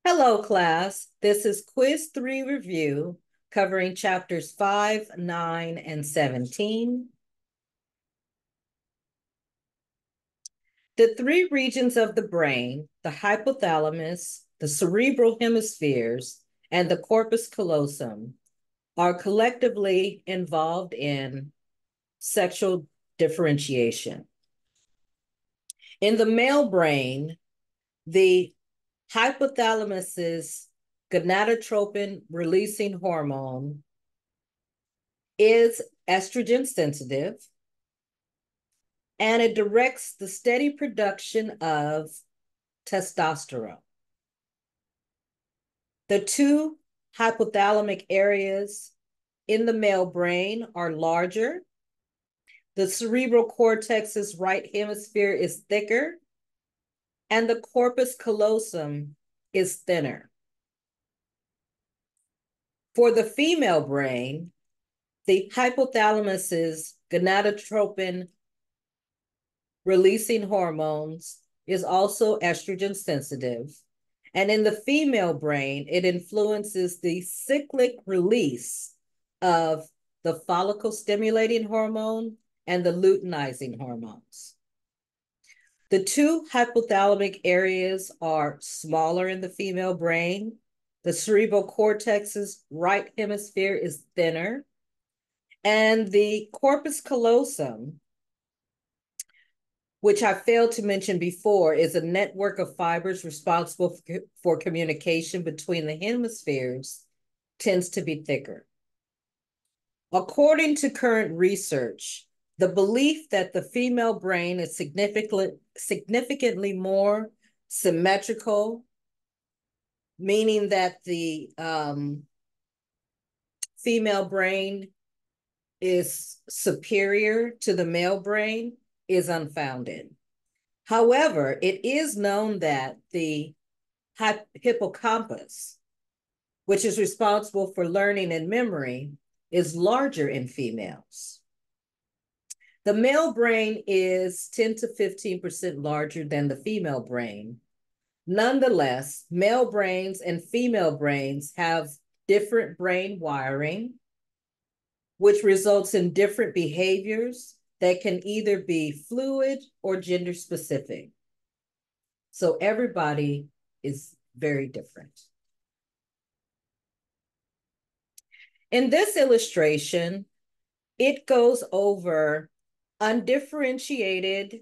Hello, class. This is Quiz 3 review covering chapters 5, 9, and 17. The three regions of the brain, the hypothalamus, the cerebral hemispheres, and the corpus callosum, are collectively involved in sexual differentiation. In the male brain, the hypothalamus's gonadotropin releasing hormone is estrogen sensitive, and it directs the steady production of testosterone. The two hypothalamic areas in the male brain are larger. The cerebral cortex's right hemisphere is thicker, and the corpus callosum is thinner. For the female brain, the hypothalamus's gonadotropin releasing hormones is also estrogen sensitive. And in the female brain, it influences the cyclic release of the follicle stimulating hormone and the luteinizing hormones. The two hypothalamic areas are smaller in the female brain. The cerebral cortex's right hemisphere is thinner, and the corpus callosum, which I failed to mention before, is a network of fibers responsible for communication between the hemispheres, tends to be thicker. According to current research, the belief that the female brain is significantly more symmetrical, meaning that the female brain is superior to the male brain, is unfounded. However, it is known that the hippocampus, which is responsible for learning and memory, is larger in females. The male brain is 10 to 15% larger than the female brain. Nonetheless, male brains and female brains have different brain wiring, which results in different behaviors that can either be fluid or gender specific. So everybody is very different. In this illustration, it goes over undifferentiated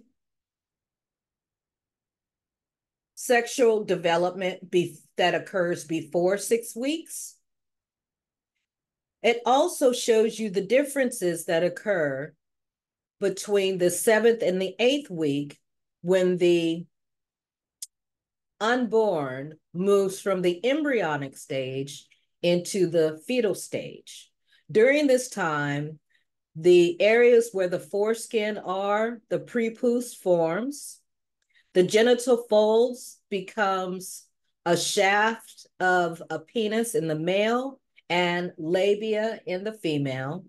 sexual development that occurs before 6 weeks. It also shows you the differences that occur between the 7th and the 8th week when the unborn moves from the embryonic stage into the fetal stage. During this time, the areas where the foreskin are, the prepuce forms, the genital folds becomes a shaft of a penis in the male and labia in the female.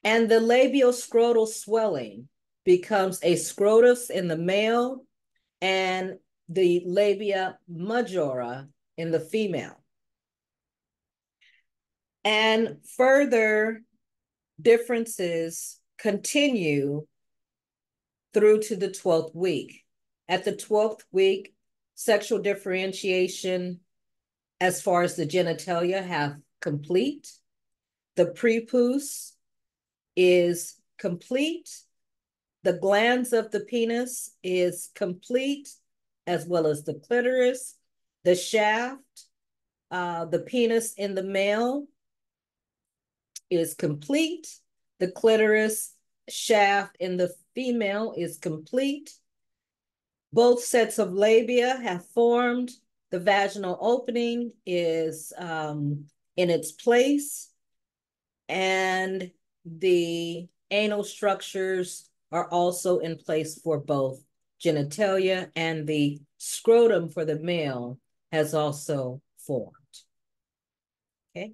And the labioscrotal swelling becomes a scrotus in the male and the labia majora in the female. And further differences continue through to the 12th week. At the 12th week, sexual differentiation as far as the genitalia have complete. The prepuce is complete. The glands of the penis is complete, as well as the clitoris, the shaft, the penis in the male is complete. The clitoris shaft in the female is complete. Both sets of labia have formed. The vaginal opening is in its place, and the anal structures are also in place for both genitalia, and the scrotum for the male has also formed. Okay.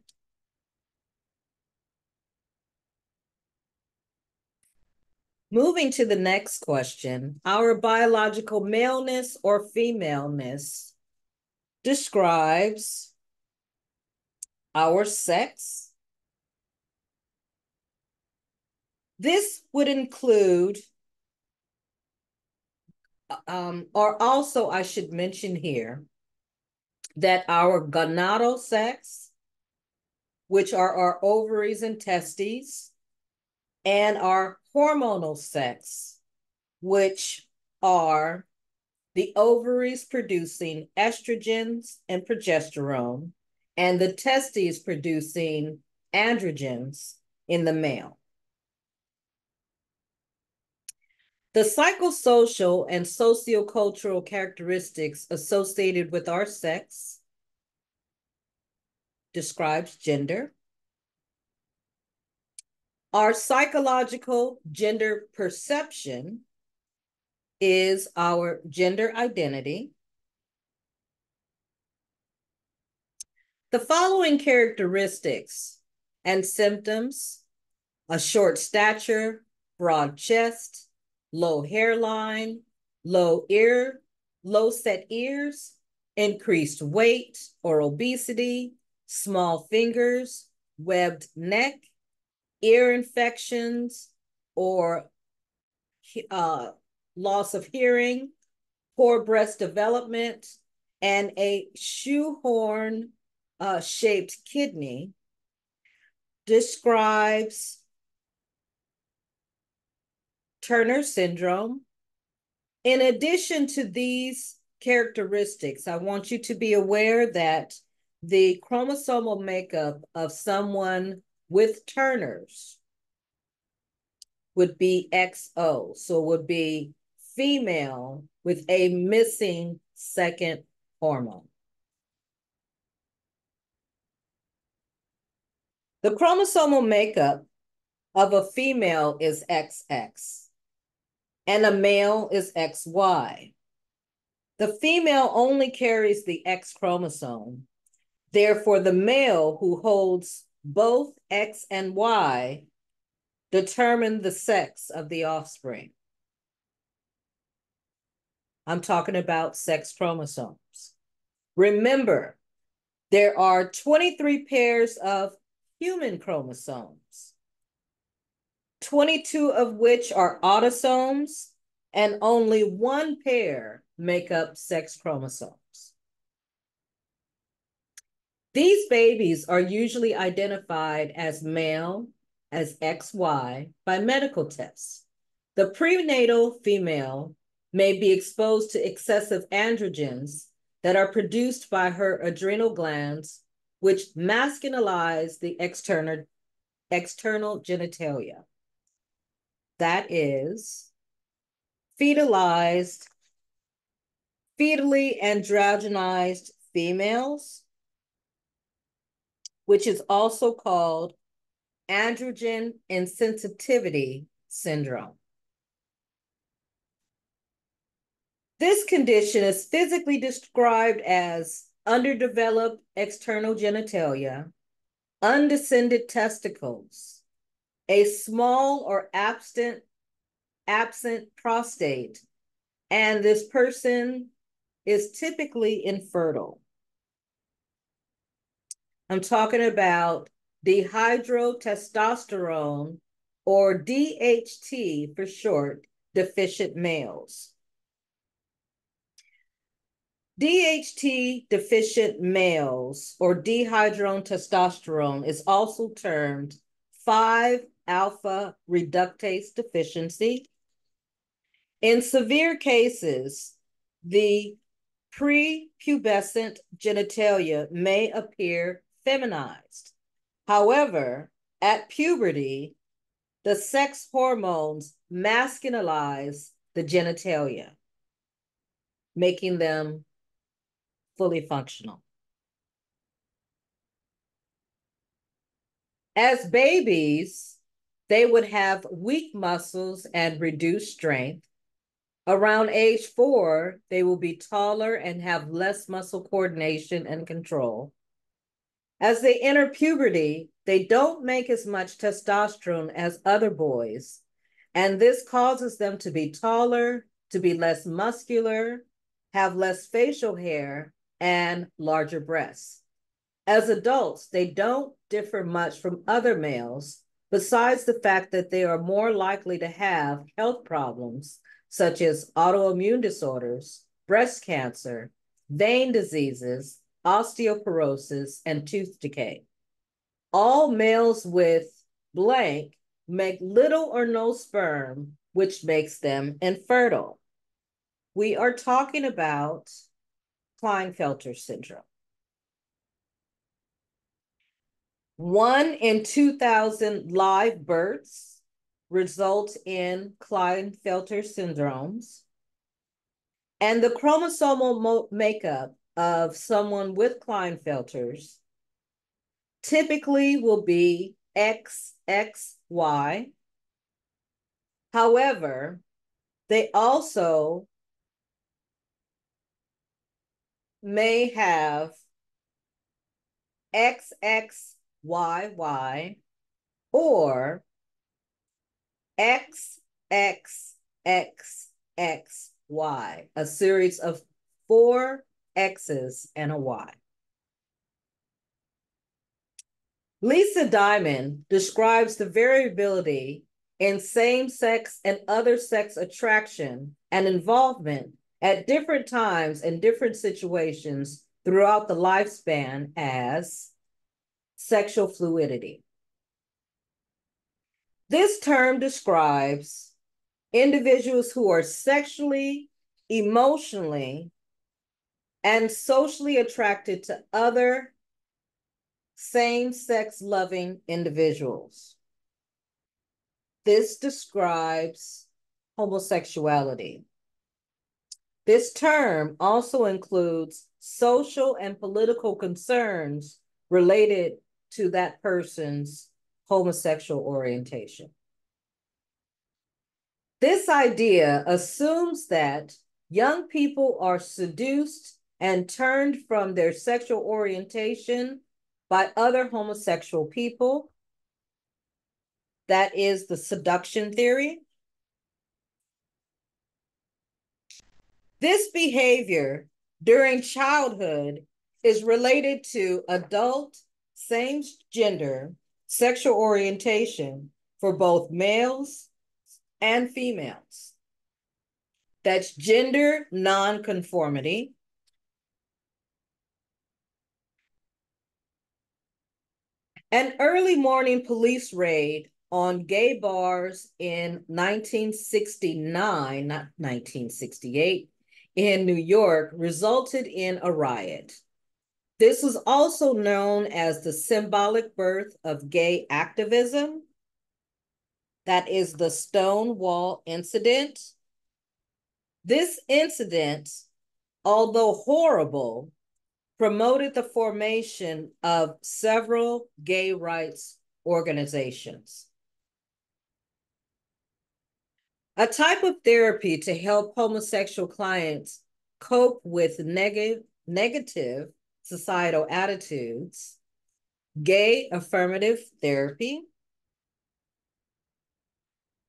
Moving to the next question, our biological maleness or femaleness describes our sex. This would include, or also I should mention here, that our gonadal sex, which are our ovaries and testes, and our hormonal sex, which are the ovaries producing estrogens and progesterone, and the testes producing androgens in the male. The psychosocial and sociocultural characteristics associated with our sex describes gender. Our psychological gender perception is our gender identity. The following characteristics and symptoms: a short stature, broad chest, low hairline, low set ears, increased weight or obesity, small fingers, webbed neck, ear infections or loss of hearing, poor breast development, and a shoehorn shaped kidney describes Turner syndrome. In addition to these characteristics, I want you to be aware that the chromosomal makeup of someone with Turner's would be XO, so it would be female with a missing second hormone. The chromosomal makeup of a female is XX, and a male is XY. The female only carries the X chromosome. Therefore, the male who holds both X and Y determine the sex of the offspring. I'm talking about sex chromosomes. Remember, there are 23 pairs of human chromosomes, 22 of which are autosomes, and only one pair make up sex chromosomes. These babies are usually identified as male, as XY, by medical tests. The prenatal female may be exposed to excessive androgens that are produced by her adrenal glands, which masculinize the external genitalia. That is, fetally androgenized females, which is also called androgen insensitivity syndrome. This condition is physically described as underdeveloped external genitalia, undescended testicles, a small or absent prostate, and this person is typically infertile. I'm talking about dihydrotestosterone, or DHT for short, deficient males. DHT deficient males, or dihydrotestosterone, is also termed 5-alpha reductase deficiency. In severe cases, the prepubescent genitalia may appear feminized. However, at puberty, the sex hormones masculinize the genitalia, making them fully functional. As babies, they would have weak muscles and reduced strength. Around age 4, they will be taller and have less muscle coordination and control. As they enter puberty, they don't make as much testosterone as other boys, and this causes them to be taller, to be less muscular, have less facial hair, and larger breasts. As adults, they don't differ much from other males, besides the fact that they are more likely to have health problems such as autoimmune disorders, breast cancer, vein diseases, osteoporosis, and tooth decay. All males with blank make little or no sperm, which makes them infertile. We are talking about Klinefelter syndrome. 1 in 2,000 live births result in Klinefelter syndromes. And the chromosomal makeup of someone with Klinefelters typically will be XXY. However, they also may have XXYY or XXXXY, a series of 4 X's and a Y. Lisa Diamond describes the variability in same-sex and other sex attraction and involvement at different times and different situations throughout the lifespan as sexual fluidity. This term describes individuals who are sexually, emotionally, and socially attracted to other same-sex loving individuals. This describes homosexuality. This term also includes social and political concerns related to that person's homosexual orientation. This idea assumes that young people are seduced and turned from their sexual orientation by other homosexual people. That is the seduction theory. This behavior during childhood is related to adult same-gender sexual orientation for both males and females. That's gender nonconformity. An early morning police raid on gay bars in 1969, not 1968, in New York resulted in a riot. This was also known as the symbolic birth of gay activism. That is the Stonewall incident. This incident, although horrible, promoted the formation of several gay rights organizations. A type of therapy to help homosexual clients cope with negative societal attitudes, gay affirmative therapy,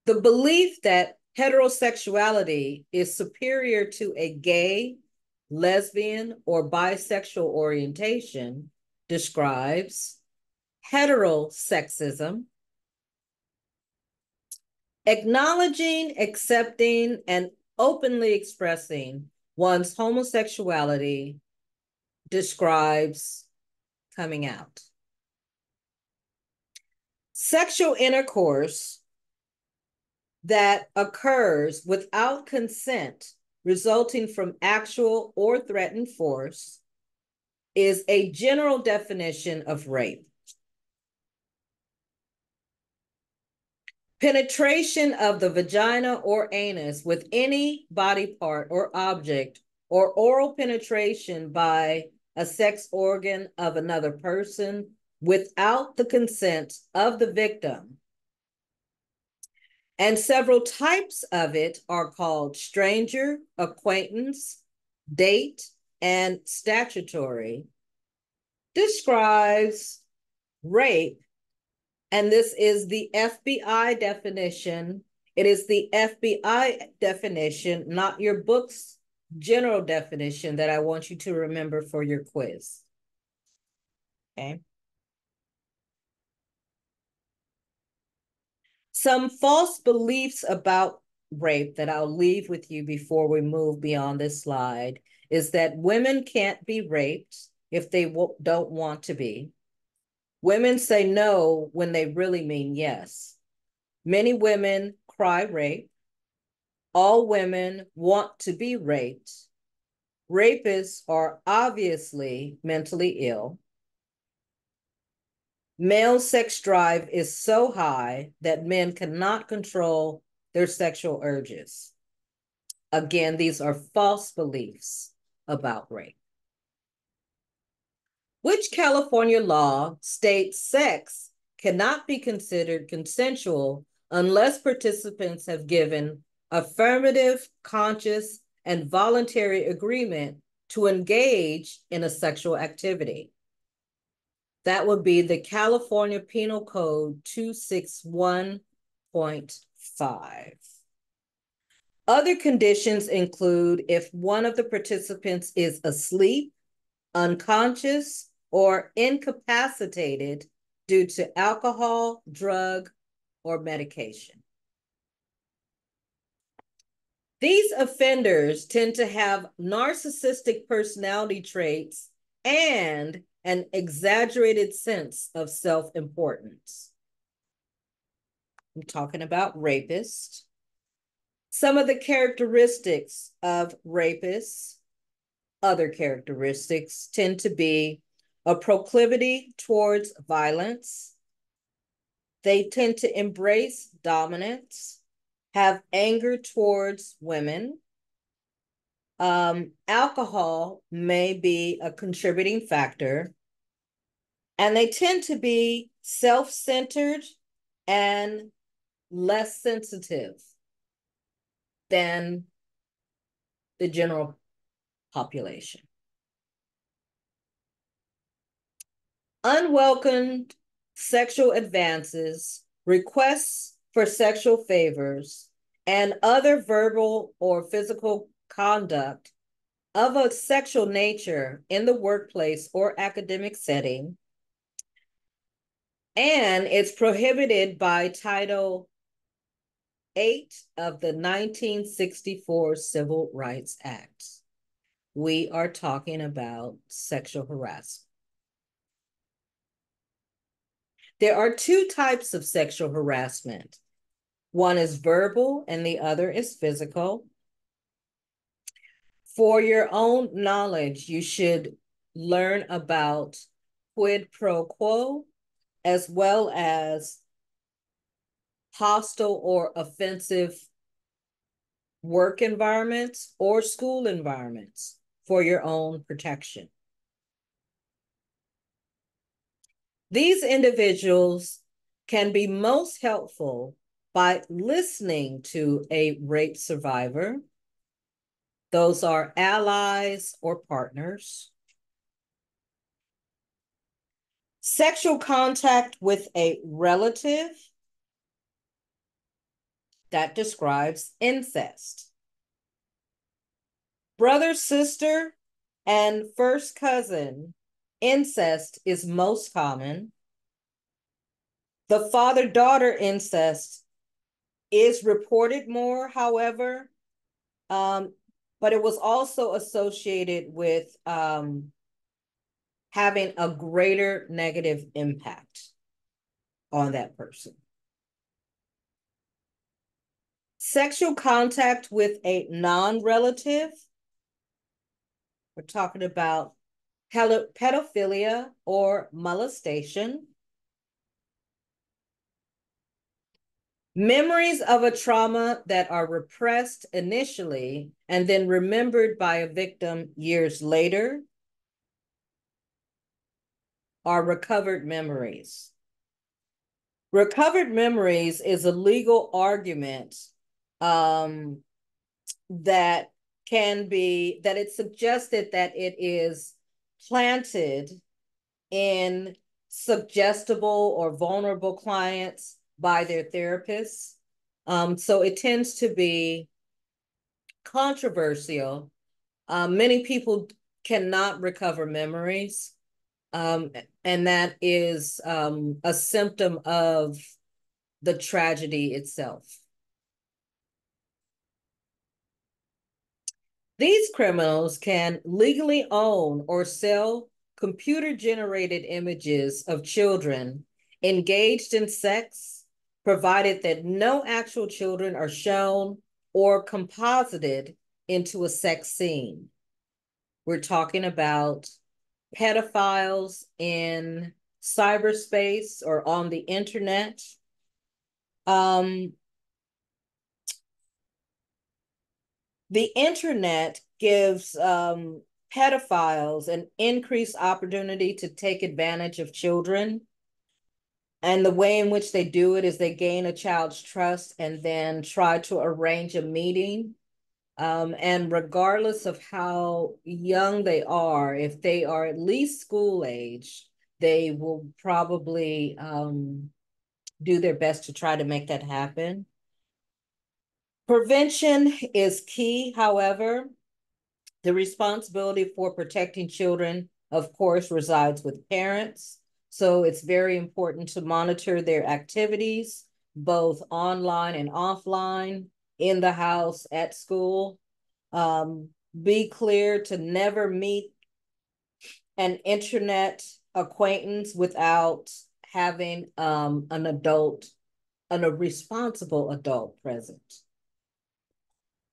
the belief that heterosexuality is superior to a gay, lesbian, or bisexual orientation describes heterosexism. Acknowledging, accepting, and openly expressing one's homosexuality describes coming out. Sexual intercourse that occurs without consent resulting from actual or threatened force is a general definition of rape. Penetration of the vagina or anus with any body part or object, or oral penetration by a sex organ of another person without the consent of the victim. And several types of it are called stranger, acquaintance, date, and statutory. Describes rape, and this is the FBI definition. It is the FBI definition, not your book's general definition that I want you to remember for your quiz. Okay. Some false beliefs about rape that I'll leave with you before we move beyond this slide is that women can't be raped if they don't want to be. Women say no when they really mean yes. Many women cry rape. All women want to be raped. Rapists are obviously mentally ill. Male sex drive is so high that men cannot control their sexual urges. Again, these are false beliefs about rape. Which California law states sex cannot be considered consensual unless participants have given affirmative, conscious, and voluntary agreement to engage in a sexual activity? That would be the California Penal Code 261.5. Other conditions include if one of the participants is asleep, unconscious, or incapacitated due to alcohol, drug, or medication. These offenders tend to have narcissistic personality traits and an exaggerated sense of self-importance. I'm talking about rapists. Some of the characteristics of rapists, other characteristics, tend to be a proclivity towards violence. They tend to embrace dominance, have anger towards women. Alcohol may be a contributing factor, and they tend to be self-centered and less sensitive than the general population. Unwelcomed sexual advances, requests for sexual favors, and other verbal or physical conduct of a sexual nature in the workplace or academic setting, and it's prohibited by Title 8 of the 1964 Civil Rights Act. We are talking about sexual harassment. There are two types of sexual harassment. One is verbal and the other is physical. For your own knowledge, you should learn about quid pro quo as well as hostile or offensive work environments or school environments for your own protection. These individuals can be most helpful by listening to a rape survivor. Those are allies or partners. Sexual contact with a relative, that describes incest. Brother, sister, and first cousin, incest is most common. The father-daughter incest is reported more, however, but it was also associated with having a greater negative impact on that person. Sexual contact with a non-relative, we're talking about pedophilia or molestation. Memories of a trauma that are repressed initially and then remembered by a victim years later are recovered memories. Recovered memories is a legal argument that it's suggested that it is planted in suggestible or vulnerable clients by their therapists. So it tends to be controversial Many people cannot recover memories, and that is a symptom of the tragedy itself. These criminals can legally own or sell computer-generated images of children engaged in sex, provided that no actual children are shown or composited into a sex scene. We're talking about pedophiles in cyberspace or on the internet. The internet gives pedophiles an increased opportunity to take advantage of children. And the way in which they do it is they gain a child's trust and then try to arrange a meeting. And regardless of how young they are, if they are at least school age, they will probably do their best to try to make that happen. Prevention is key, however. The responsibility for protecting children, of course, resides with parents. So it's very important to monitor their activities, both online and offline, in the house, at school. Be clear to never meet an internet acquaintance without having an adult and a responsible adult present.